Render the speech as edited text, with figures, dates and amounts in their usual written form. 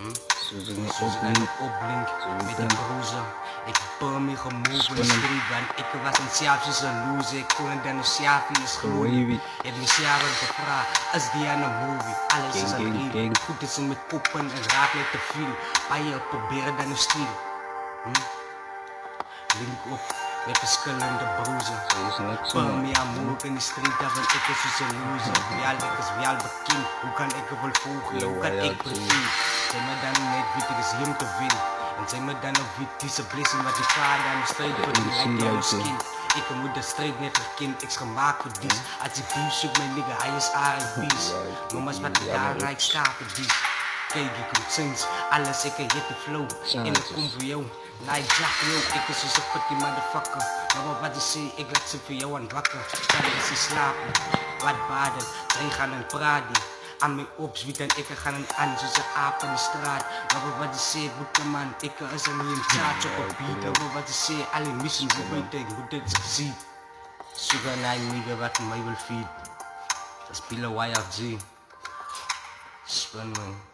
Soos ek aan opblink met die bruiser. Ek bou my gemove in die street, want ek was in self soos een loser. Ek kon dan een selfie is gewoon. Het myself aan gevra, is die aan een movie? Alles is een reel. Goed is in my koppen en raak net te veel. Baie proberen dan een stil. Link op met verschillende bruiser. Bou my amor in die street, want ek is soos een loser. Ik is wel bekend, hoe kan ek er wel volgen? Hoe kan ek pretend? Zij me dan net weet, ik is hem te veel. En zij me dan ook weet, deze blessing wat die vader aan de strijd voor die lijkt aan ons kind. Ik moet de strijd net gekend, ik is gemaakt voor dies. Als die beef zoekt mijn nigga, hij is R&B's. Noemas wat ik daar rijk sta voor dies. Kijk, ik kom sinds alles, ik heb de flow. En ik kom voor jou. Nou, ik zeg jou, ik is zo'n petit motherfucker. Maar wat je zei, ik laat ze voor jou aan wakker. Dan is ze slapen, wat baden, zij gaan en praten. Aan mij opzwiet en ik ga een aan zoals een aap in de straat. Maar wat je zei, boete man, ik is er niet in charge op een beat. Maar wat je zei, alle missen, hoe weet ik, hoe dit zich ziet. Zoeken naar een nigga wat mij wil feed. Dat is Pillow YRG. Spun man.